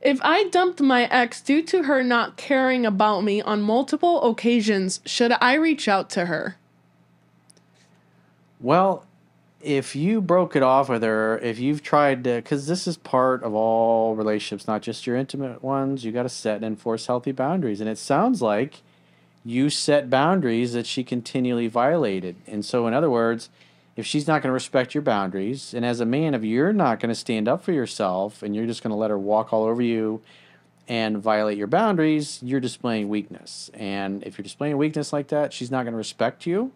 If I dumped my ex due to her not caring about me on multiple occasions, should I reach out to her? Well, if you broke it off with her, if you've tried to, because this is part of all relationships, not just your intimate ones, you got to set and enforce healthy boundaries. And it sounds like you set boundaries that she continually violated. And so, in other words, if she's not going to respect your boundaries, and as a man, if you're not going to stand up for yourself and you're just going to let her walk all over you and violate your boundaries, you're displaying weakness. And if you're displaying weakness like that, she's not going to respect you.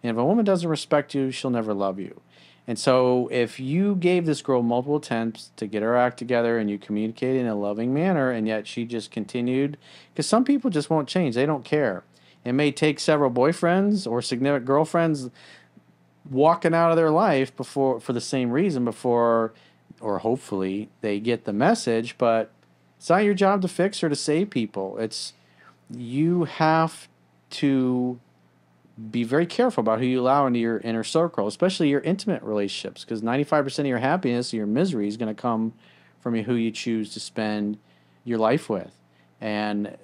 And if a woman doesn't respect you, she'll never love you. And so, if you gave this girl multiple attempts to get her act together and you communicated in a loving manner, and yet she just continued, because some people just won't change, they don't care. It may take several boyfriends or significant girlfriends walking out of their life before for the same reason before, or hopefully they get the message. But it's not your job to fix or to save people. It's you have to be very careful about who you allow into your inner circle, especially your intimate relationships, because 95% of your happiness, your misery is going to come from who you choose to spend your life with. And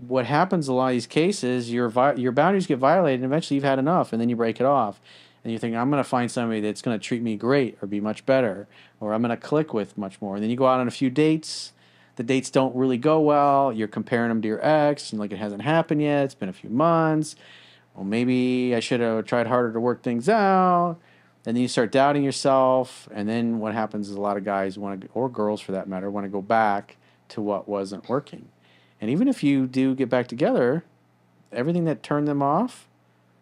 what happens in a lot of these cases, your boundaries get violated, and eventually you've had enough, and then you break it off. And you think, I'm going to find somebody that's going to treat me great or be much better, or I'm going to click with much more. And then you go out on a few dates. The dates don't really go well. You're comparing them to your ex, and like it hasn't happened yet. It's been a few months. Well, maybe I should have tried harder to work things out. And then you start doubting yourself. And then what happens is a lot of guys want to, or girls for that matter, want to go back to what wasn't working. And even if you do get back together, everything that turned them off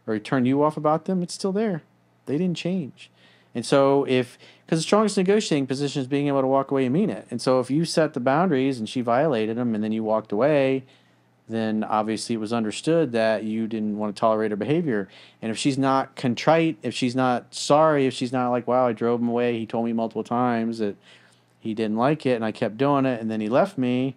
or turned you off about them, it's still there. They didn't change. And so because the strongest negotiating position is being able to walk away and mean it. And so if you set the boundaries and she violated them and then you walked away, then obviously it was understood that you didn't want to tolerate her behavior. And if she's not contrite, if she's not sorry, if she's not like, wow, I drove him away, he told me multiple times that he didn't like it and I kept doing it and then he left me.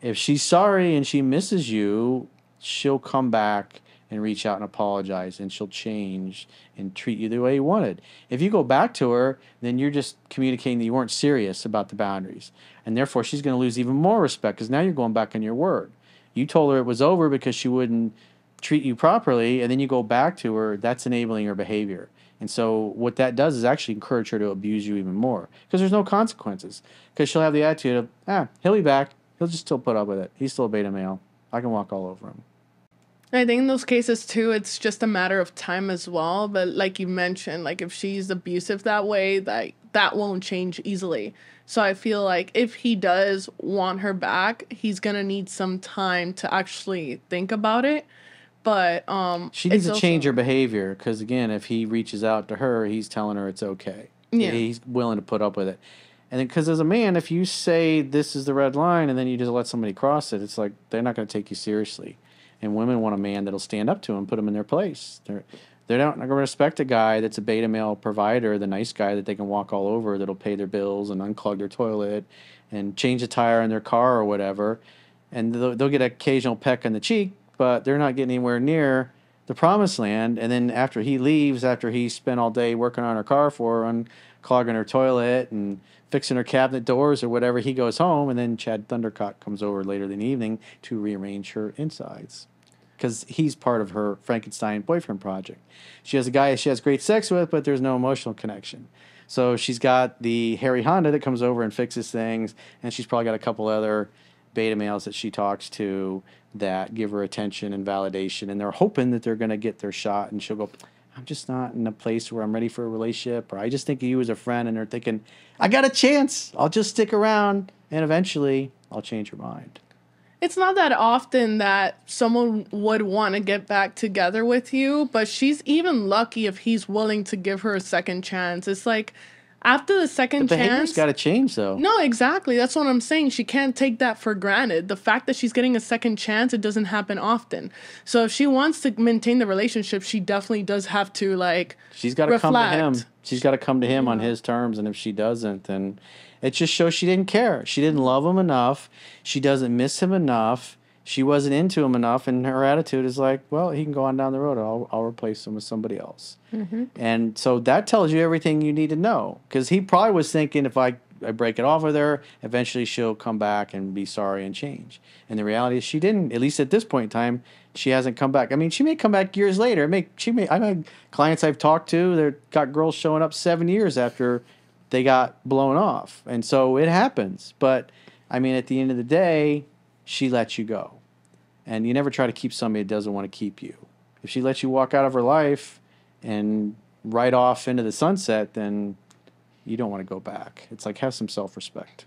If she's sorry and she misses you, she'll come back and reach out and apologize, and she'll change and treat you the way you wanted. If you go back to her, then you're just communicating that you weren't serious about the boundaries. And therefore, she's going to lose even more respect because now you're going back on your word. You told her it was over because she wouldn't treat you properly, and then you go back to her, that's enabling her behavior. And so what that does is actually encourage her to abuse you even more because there's no consequences. Because she'll have the attitude of, he'll be back. He'll just still put up with it. He's still a beta male. I can walk all over him. I think in those cases too, it's just a matter of time as well. But like you mentioned, like if she's abusive that way, that won't change easily. So I feel like if he does want her back, he's gonna need some time to actually think about it. But she needs to change her behavior because again, if he reaches out to her, he's telling her it's okay. Yeah, he's willing to put up with it. And then because as a man, if you say this is the red line and then you just let somebody cross it, it's like they're not going to take you seriously. And women want a man that'll stand up to them, put them in their place. They're not going to respect a guy that's a beta male provider, the nice guy that they can walk all over, that'll pay their bills and unclog their toilet and change a tire in their car or whatever. And they'll get an occasional peck on the cheek, but they're not getting anywhere near the promised land. And then after he leaves, after he spent all day working on her car for her, unclogging her toilet and fixing her cabinet doors or whatever, he goes home, and then Chad Thundercock comes over later in the evening to rearrange her insides. Because he's part of her Frankenstein boyfriend project. She has a guy she has great sex with, but there's no emotional connection. So she's got the Harry Honda that comes over and fixes things, and she's probably got a couple other beta males that she talks to that give her attention and validation, and they're hoping that they're going to get their shot, and she'll go, I'm just not in a place where I'm ready for a relationship, or I just think of you as a friend, and they're thinking, I got a chance. I'll just stick around, and eventually I'll change her mind. it's not that often that someone would want to get back together with you, but she's even lucky if he's willing to give her a second chance. It's like after the second The chance, behavior's got to change, though. no, exactly. That's what I'm saying. She can't take that for granted. The fact that she's getting a second chance, it doesn't happen often. So if she wants to maintain the relationship, she definitely does have to She's got to come to him. She's got to come to him on his terms, and if she doesn't, then it just shows she didn't care. She didn't love him enough. She doesn't miss him enough. She wasn't into him enough, and her attitude is like, well, he can go on down the road. I'll replace him with somebody else. Mm-hmm. And so that tells you everything you need to know, because he probably was thinking, if I I break it off with her, eventually she'll come back and be sorry and change. And the reality is she didn't. At least at this point in time, she hasn't come back. I mean, she may come back years later. I've had clients I've talked to, they've got girls showing up 7 years after they got blown off. And so it happens. But I mean, at the end of the day, she lets you go. And you never try to keep somebody that doesn't want to keep you. If she lets you walk out of her life and right off into the sunset, then you don't want to go back. It's like, have some self-respect.